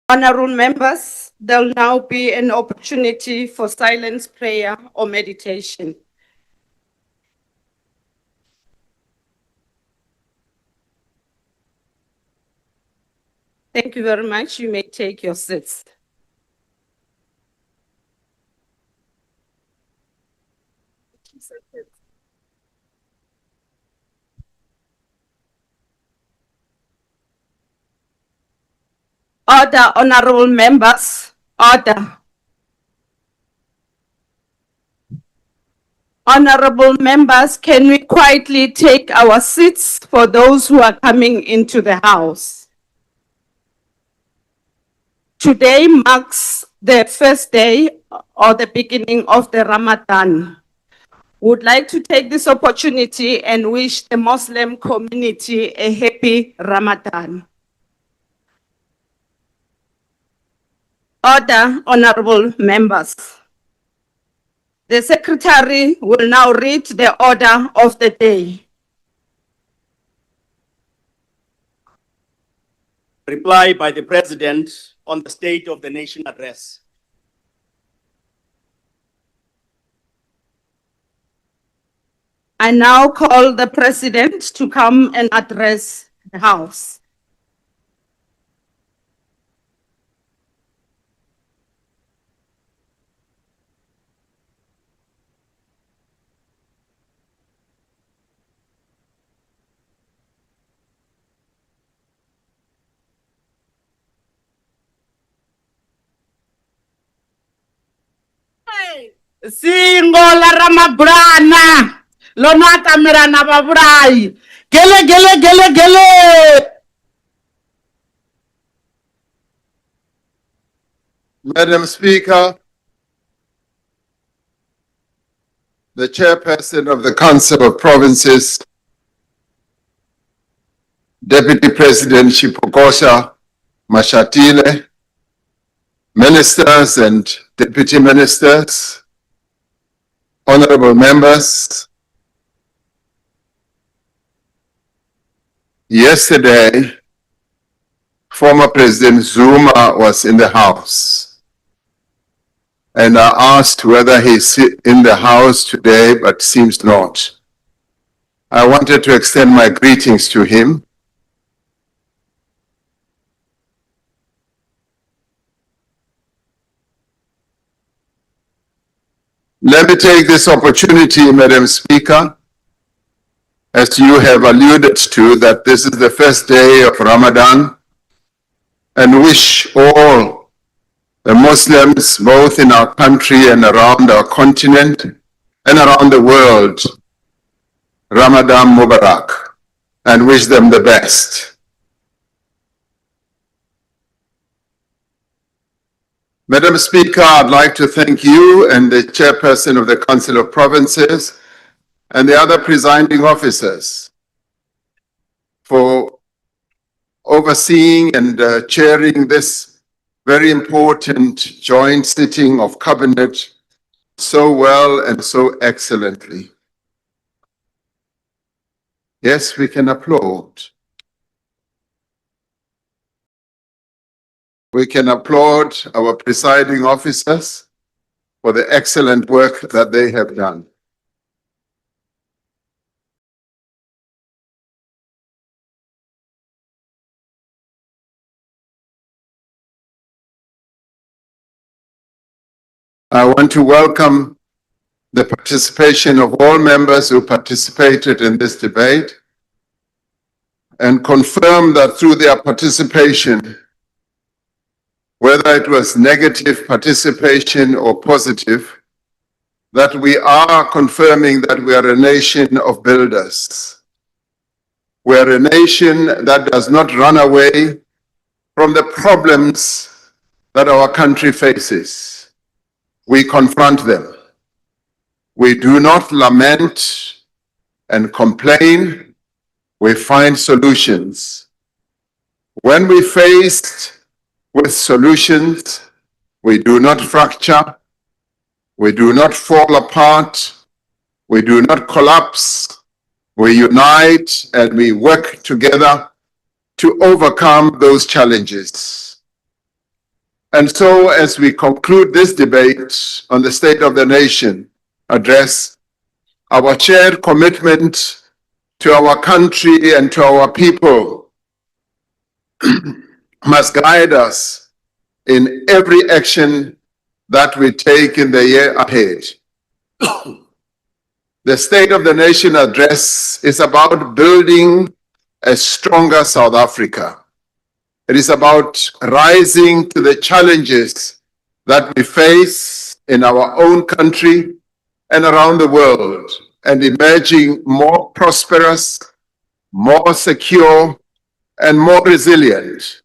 Honorable members, there'll now be an opportunity for silence prayer or meditation. Thank you very much. You may take your seats. Order, honorable members, order. Honorable members, can we quietly take our seats for those who are coming into the house? Today marks the first day or the beginning of the Ramadan. Would like to take this opportunity and wish the Muslim community a happy Ramadan. Order, honorable members. The secretary will now read the order of the day. Reply by the President on the State of the Nation address. I now call the President to come and address the House. Singola Ramabrana, Lona Camerana Babrai, Gele Gele Gele Gele. Madam Speaker, the Chairperson of the Council of Provinces, Deputy President Shipokosha Mashatile, Ministers and Deputy Ministers, Honorable Members, yesterday, former President Zuma was in the House, and I asked whether he's in the House today, but seems not. I wanted to extend my greetings to him. Let me take this opportunity, Madam Speaker, as you have alluded to, that this is the first day of Ramadan, and wish all the Muslims, both in our country and around our continent and around the world, Ramadan Mubarak, and wish them the best. Madam Speaker, I'd like to thank you and the Chairperson of the Council of Provinces and the other presiding officers for overseeing and chairing this very important joint sitting of Cabinet so well and so excellently. Yes, we can applaud. We can applaud our presiding officers for the excellent work that they have done. I want to welcome the participation of all members who participated in this debate and confirm that through their participation, whether it was negative participation or positive, that we are confirming that we are a nation of builders. We are a nation that does not run away from the problems that our country faces. We confront them. We do not lament and complain. We find solutions. When we faced with solutions, we do not fracture, we do not fall apart, we do not collapse, we unite and we work together to overcome those challenges. And so, as we conclude this debate on the State of the Nation address, our shared commitment to our country and to our people must guide us in every action that we take in the year ahead. The State of the Nation address is about building a stronger South Africa. It is about rising to the challenges that we face in our own country and around the world, and emerging more prosperous, more secure, and more resilient.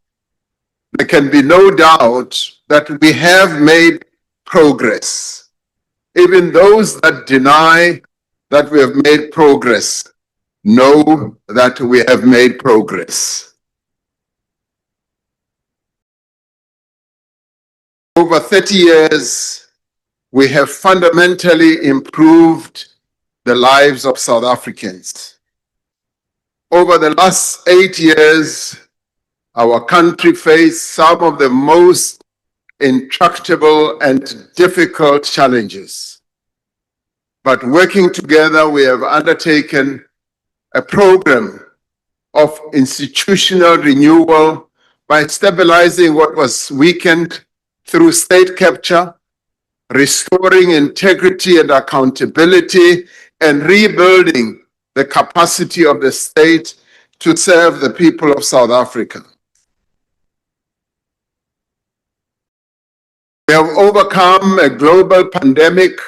There can be no doubt that we have made progress. Even those that deny that we have made progress know that we have made progress. Over 30 years, we have fundamentally improved the lives of South Africans. Over the last 8 years, our country faced some of the most intractable and difficult challenges. But working together, we have undertaken a program of institutional renewal by stabilizing what was weakened through state capture, restoring integrity and accountability, and rebuilding the capacity of the state to serve the people of South Africa. We have overcome a global pandemic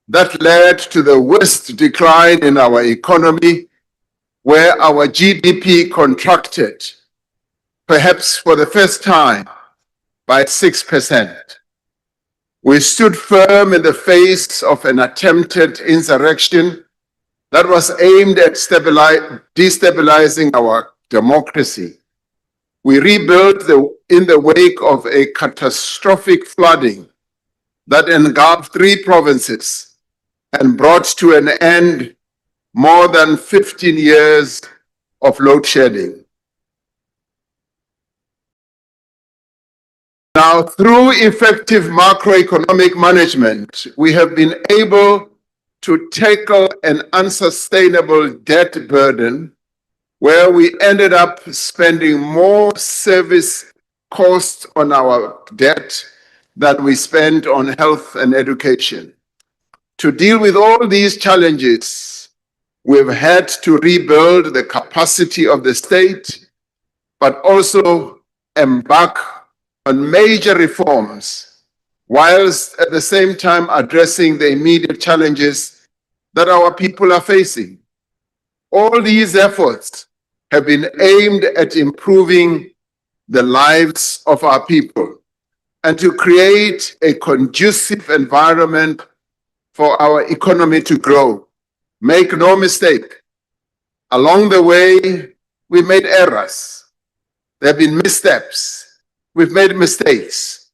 that led to the worst decline in our economy, where our GDP contracted, perhaps for the first time, by 6%. We stood firm in the face of an attempted insurrection that was aimed at destabilizing our democracy. We rebuilt in the wake of a catastrophic flooding that engulfed 3 provinces and brought to an end more than 15 years of load shedding. Now, through effective macroeconomic management, we have been able to tackle an unsustainable debt burden where we ended up spending more service costs on our debt than we spent on health and education. To deal with all these challenges, we've had to rebuild the capacity of the state, but also embark on major reforms, whilst at the same time addressing the immediate challenges that our people are facing. All these efforts have been aimed at improving the lives of our people and to create a conducive environment for our economy to grow. Make no mistake, along the way, we made errors. There have been missteps. We've made mistakes,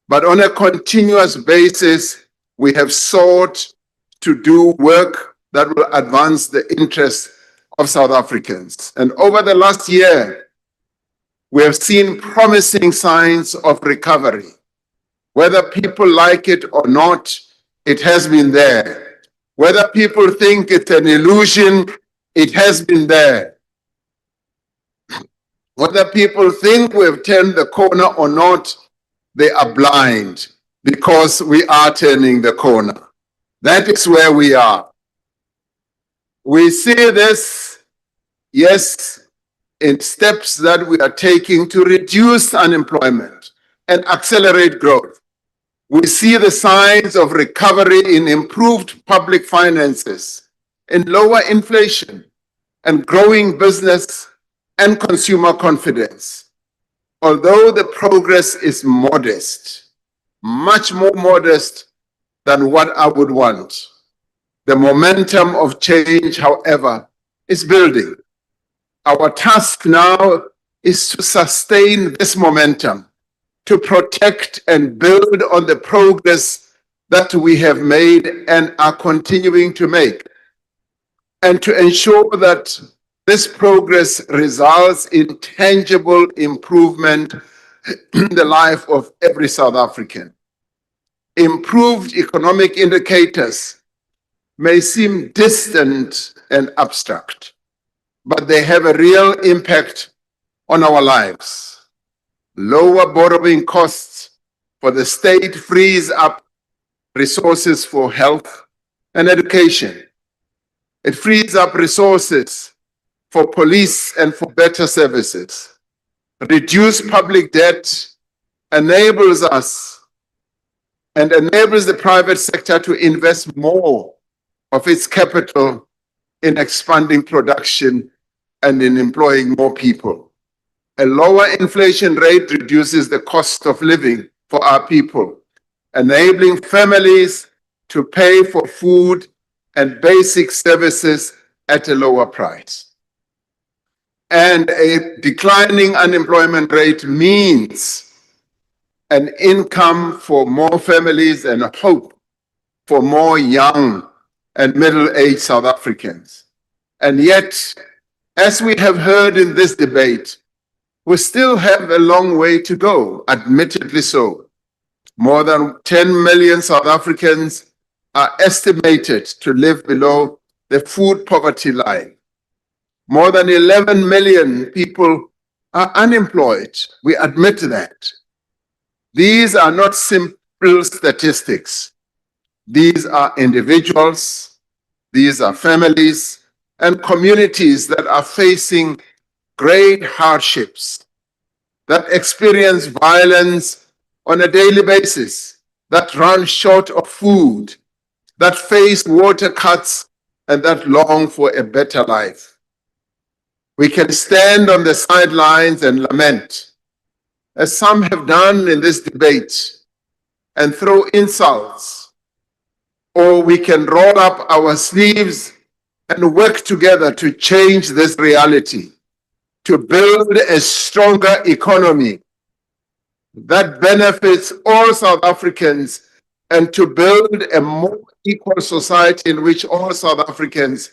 but on a continuous basis, we have sought to do work that will advance the interests of South Africans. And over the last year, we have seen promising signs of recovery. Whether people like it or not, it has been there. Whether people think it's an illusion, it has been there. Whether people think we've turned the corner or not, they are blind because we are turning the corner. That is where we are. We see this, yes, in steps that we are taking to reduce unemployment and accelerate growth. We see the signs of recovery in improved public finances, in lower inflation, and growing business and consumer confidence. Although the progress is modest, much more modest than what I would want, the momentum of change, however, is building. Our task now is to sustain this momentum, to protect and build on the progress that we have made and are continuing to make, and to ensure that this progress results in tangible improvement the life of every South African. Improved economic indicators may seem distant and abstract, but they have a real impact on our lives. Lower borrowing costs for the state frees up resources for health and education. It frees up resources for police and for better services. Reduced public debt enables us and enables the private sector to invest more of its capital in expanding production and in employing more people. A lower inflation rate reduces the cost of living for our people, enabling families to pay for food and basic services at a lower price. And a declining unemployment rate means an income for more families and hope for more young and middle-aged South Africans. And yet, as we have heard in this debate, we still have a long way to go, admittedly so. More than 10 million South Africans are estimated to live below the food poverty line. More than 11 million people are unemployed. We admit that. These are not simple statistics. These are individuals, these are families and communities that are facing great hardships, that experience violence on a daily basis, that run short of food, that face water cuts, and that long for a better life. We can stand on the sidelines and lament, as some have done in this debate, and throw insults, or we can roll up our sleeves and work together to change this reality, to build a stronger economy that benefits all South Africans, and to build a more equal society in which all South Africans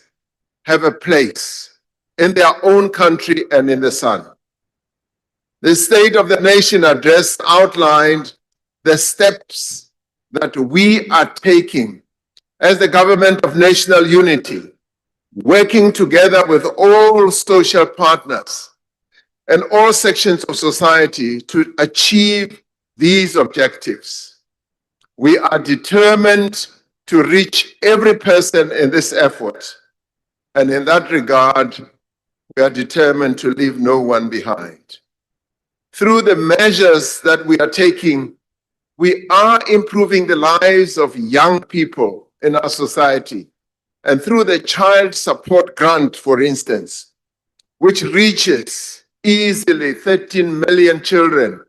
have a place in their own country and in the sun. The State of the Nation address outlined the steps that we are taking as the government of national unity, working together with all social partners and all sections of society to achieve these objectives. We are determined to reach every person in this effort, and in that regard, we are determined to leave no one behind. Through the measures that we are taking, we are improving the lives of young people in our society. And through the Child Support Grant, for instance, which reaches easily 13 million children,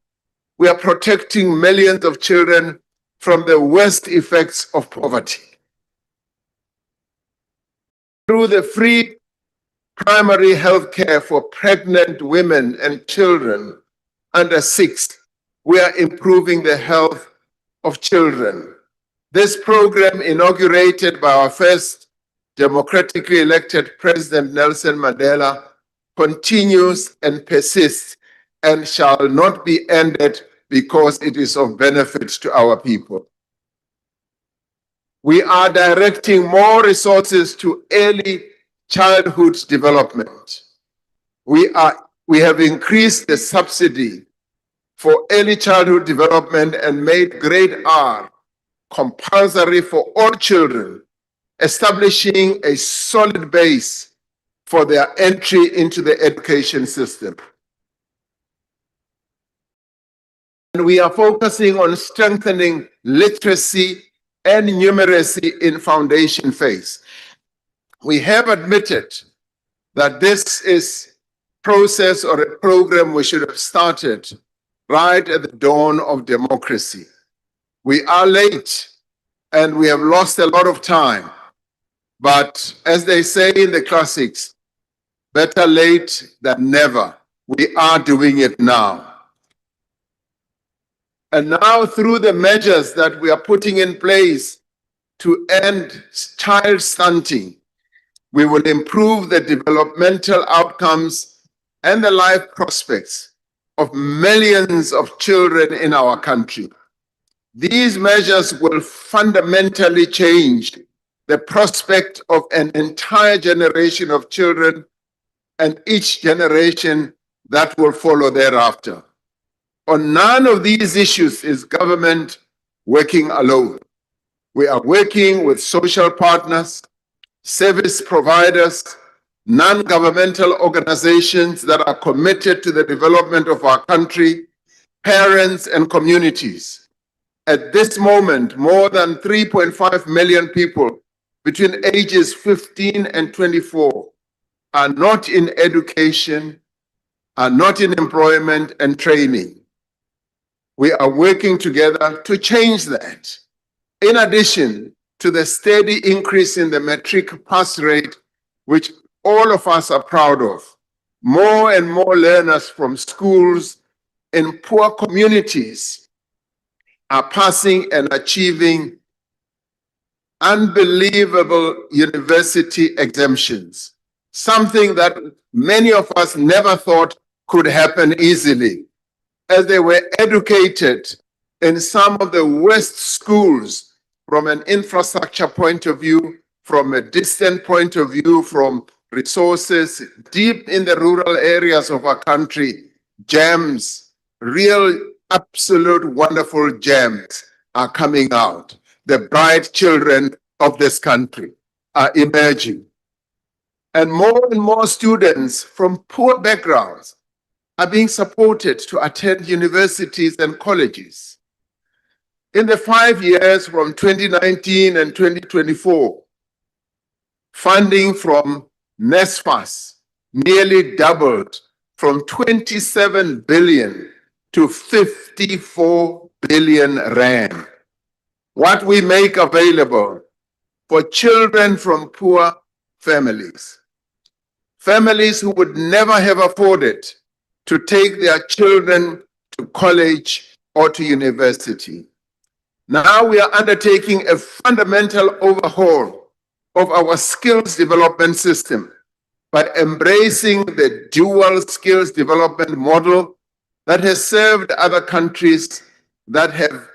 we are protecting millions of children from the worst effects of poverty. Through the free primary health care for pregnant women and children under 6, we are improving the health of children. This program, inaugurated by our first democratically elected President Nelson Mandela, continues and persists and shall not be ended because it is of benefit to our people. We are directing more resources to early childhood development. We have increased the subsidy for early childhood development and made grade R compulsory for all children, establishing a solid base for their entry into the education system. And we are focusing on strengthening literacy and numeracy in foundation phase. We have admitted that this is a process or a program we should have started right at the dawn of democracy. We are late and we have lost a lot of time. But as they say in the classics, better late than never. We are doing it now. And now, through the measures that we are putting in place to end child stunting, we will improve the developmental outcomes and the life prospects of millions of children in our country. These measures will fundamentally change the prospect of an entire generation of children and each generation that will follow thereafter. On none of these issues is government working alone. We are working with social partners, service providers, non-governmental organizations that are committed to the development of our country, parents and communities. At this moment, more than 3.5 million people between ages 15 and 24 are not in education, are not in employment and training. We are working together to change that. In addition to the steady increase in the matric pass rate, which all of us are proud of, more and more learners from schools in poor communities are passing and achieving unbelievable university exemptions, something that many of us never thought could happen easily, as they were educated in some of the worst schools from an infrastructure point of view, from a distant point of view, from resources deep in the rural areas of our country. Gems, real, absolute wonderful gems are coming out. The bright children of this country are emerging. And more students from poor backgrounds are being supported to attend universities and colleges. In the 5 years from 2019 and 2024, funding from NSFAS nearly doubled from 27 billion to 54 billion rand. What we make available for children from poor families, families who would never have afforded to take their children to college or to university. Now we are undertaking a fundamental overhaul of our skills development system by embracing the dual skills development model that has served other countries that have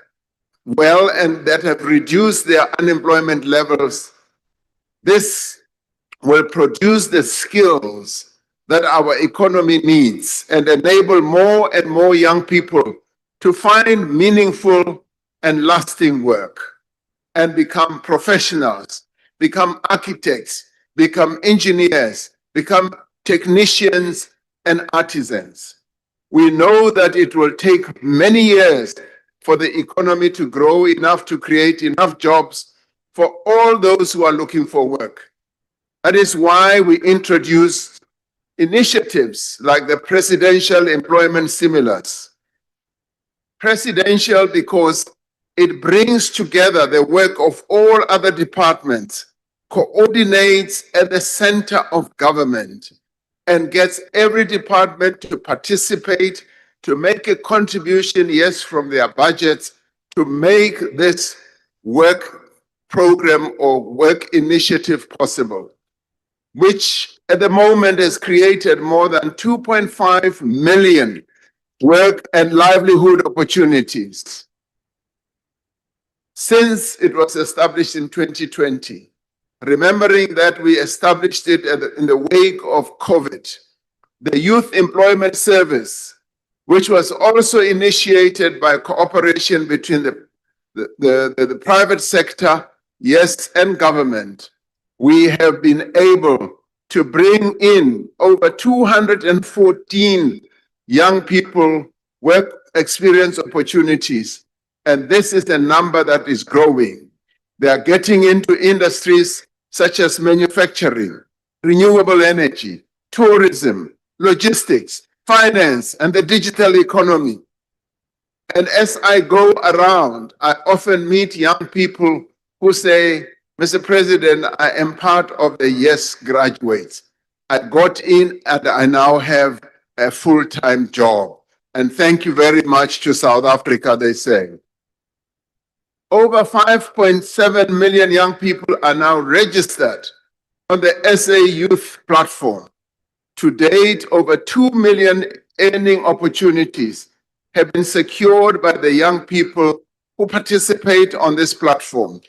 and that have reduced their unemployment levels. This will produce the skills that our economy needs and enable more and more young people to find meaningful and lasting work and become professionals, become architects, become engineers, become technicians and artisans. We know that it will take many years for the economy to grow enough to create enough jobs for all those who are looking for work. That is why we introduced initiatives like the Presidential Employment Stimulus. Presidential because it brings together the work of all other departments, coordinates at the center of government, and gets every department to participate, to make a contribution, yes, from their budgets, to make this work program or work initiative possible, which at the moment has created more than 2.5 million work and livelihood opportunities. Since it was established in 2020, remembering that we established it in the wake of COVID, the Youth Employment Service, which was also initiated by cooperation between the private sector, yes, and government, we have been able to bring in over 214 young people work experience opportunities. And this is a number that is growing. They are getting into industries such as manufacturing, renewable energy, tourism, logistics, finance, and the digital economy. And as I go around, I often meet young people who say, Mr. President, I am part of the YES graduates. I got in and I now have a full-time job. And thank you very much to South Africa, they say. Over 5.7 million young people are now registered on the SA Youth platform. To date, over 2 million earning opportunities have been secured by the young people who participate on this platform.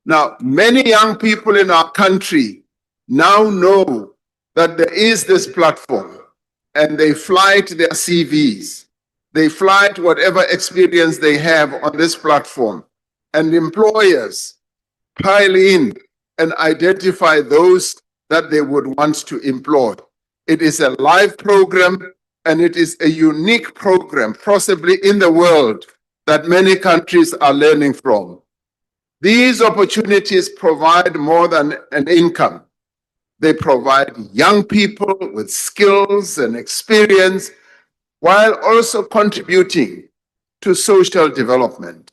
Now, many young people in our country now know that there is this platform, and they flight their CVs. They flight whatever experience they have on this platform, and employers pile in and identify those that they would want to employ. It is a live program, and it is a unique program, possibly in the world, that many countries are learning from. These opportunities provide more than an income. They provide young people with skills and experience while also contributing to social development.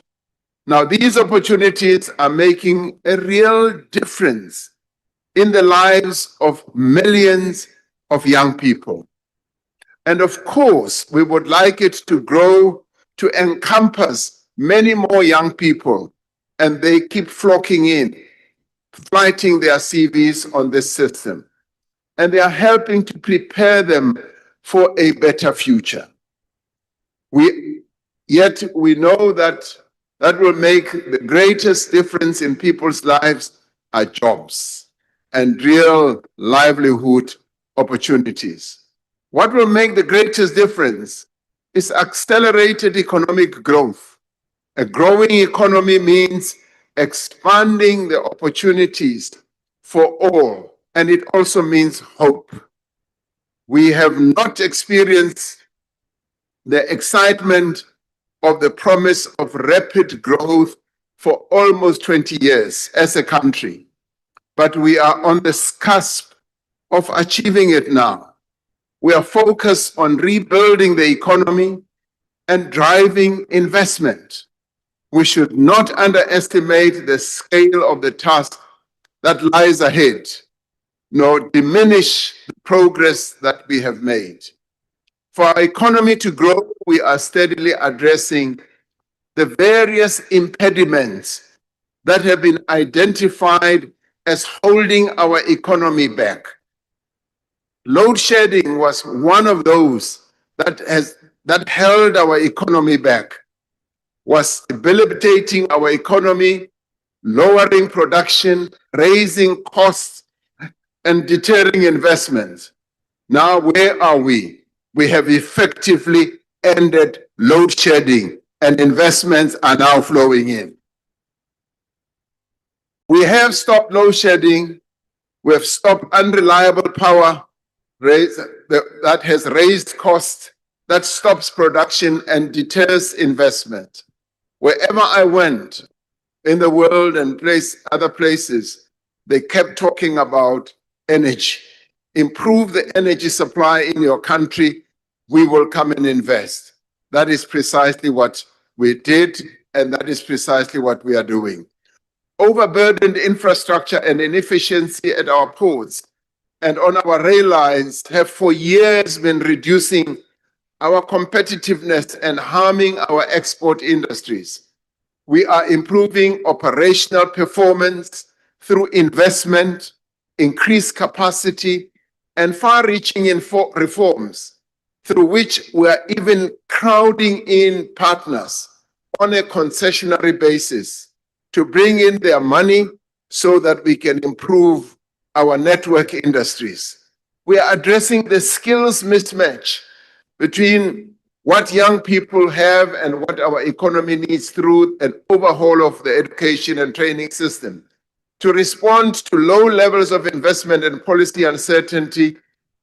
Now, these opportunities are making a real difference in the lives of millions of young people. And of course, we would like it to grow to encompass many more young people, and they keep flocking in, flighting their CVs on this system. And they are helping to prepare them for a better future. Yet we know that will make the greatest difference in people's lives are jobs and real livelihood opportunities. What will make the greatest difference is accelerated economic growth. A growing economy means expanding the opportunities for all, and it also means hope. We have not experienced the excitement of the promise of rapid growth for almost 20 years as a country, but we are on the cusp of achieving it now. We are focused on rebuilding the economy and driving investment. We should not underestimate the scale of the task that lies ahead, nor diminish the progress that we have made. For our economy to grow, we are steadily addressing the various impediments that have been identified as holding our economy back. Load shedding was one of those that held our economy back, was debilitating our economy, lowering production, raising costs, and deterring investment. Now, where are we? We have effectively ended load shedding, and investments are now flowing in. We have stopped load shedding. We have stopped unreliable power that has raised costs, that stops production and deters investment. Wherever I went in the world and other places, they kept talking about energy. Improve the energy supply in your country, we will come and invest. That is precisely what we did, and that is precisely what we are doing. Overburdened infrastructure and inefficiency at our ports and on our rail lines have for years been reducing our competitiveness and harming our export industries. We are improving operational performance through investment, increased capacity, and far-reaching reforms, through which we are even crowding in partners on a concessionary basis to bring in their money so that we can improve our network industries. We are addressing the skills mismatch between what young people have and what our economy needs through an overhaul of the education and training system. To respond to low levels of investment and policy uncertainty,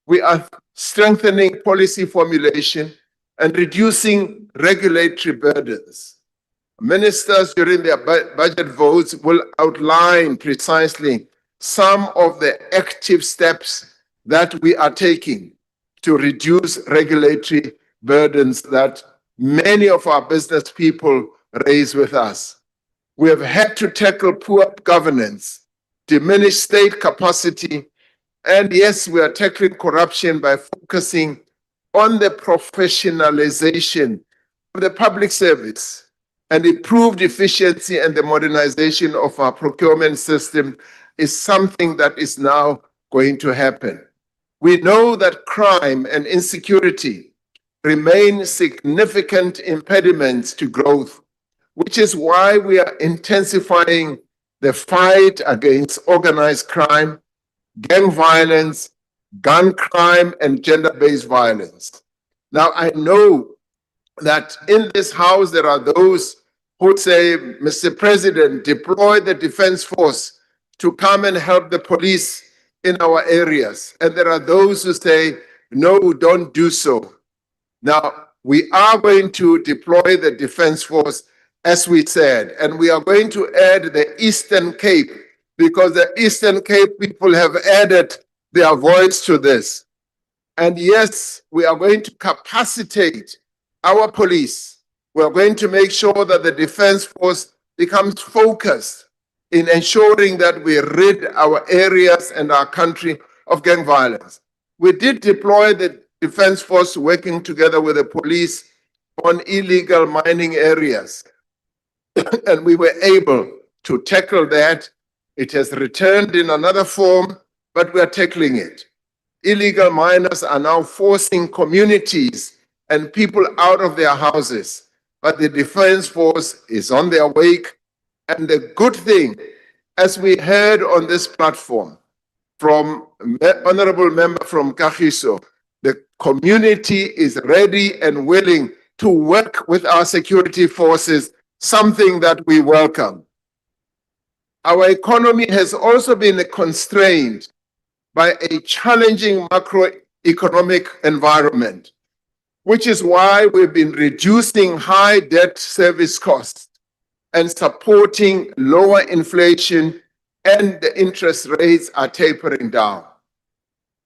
we are strengthening policy formulation and reducing regulatory burdens. Ministers during their budget votes will outline precisely some of the active steps that we are taking to reduce regulatory burdens that many of our business people raise with us. We have had to tackle poor governance, diminish state capacity, and yes, we are tackling corruption by focusing on the professionalization of the public service and improved efficiency, and the modernization of our procurement system is something that is now going to happen. We know that crime and insecurity remain significant impediments to growth, which is why we are intensifying the fight against organized crime, gang violence, gun crime, and gender-based violence. Now, I know that in this House there are those who say, Mr. President, deploy the Defense Force to come and help the police in our areas. And there are those who say, no, don't do so. Now, we are going to deploy the Defense Force, as we said, and we are going to add the Eastern Cape, because the Eastern Cape people have added their voice to this. And yes, we are going to capacitate our police. We are going to make sure that the Defense Force becomes focused in ensuring that we rid our areas and our country of gang violence. We did deploy the Defense Force working together with the police on illegal mining areas. And we were able to tackle that. It has returned in another form, but we are tackling it. Illegal miners are now forcing communities and people out of their houses, but the Defense Force is on their wake. And the good thing, as we heard on this platform from Honorable Member from Kagiso, the community is ready and willing to work with our security forces, something that we welcome. Our economy has also been constrained by a challenging macroeconomic environment, which is why we've been reducing high debt service costs and supporting lower inflation, and the interest rates are tapering down.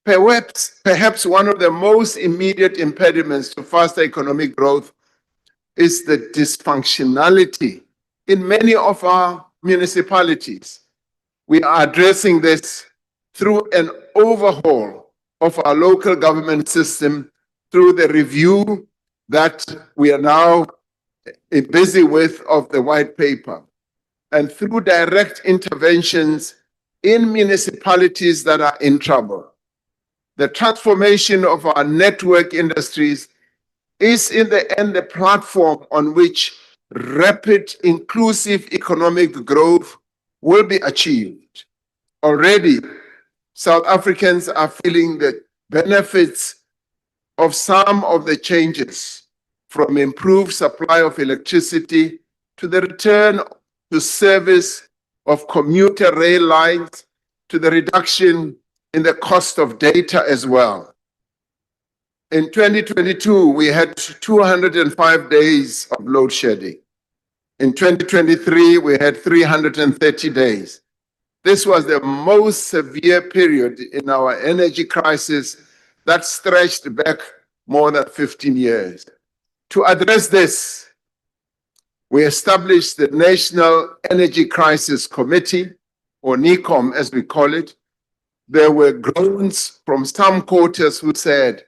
Perhaps one of the most immediate impediments to faster economic growth is the dysfunctionality in many of our municipalities. We are addressing this through an overhaul of our local government system, through the review that we are now busy with of the white paper, and through direct interventions in municipalities that are in trouble. The transformation of our network industries is in the end the platform on which rapid, inclusive economic growth will be achieved. Already, South Africans are feeling the benefits of some of the changes, from improved supply of electricity to the return to service of commuter rail lines, to the reduction in the cost of data as well. In 2022, we had 205 days of load shedding. In 2023, we had 330 days. This was the most severe period in our energy crisis that stretched back more than 15 years. To address this, we established the National Energy Crisis Committee, or NECOM as we call it. There were groans from some quarters who said,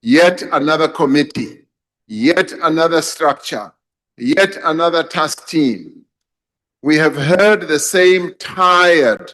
yet another committee, yet another structure, yet another task team. We have heard the same tired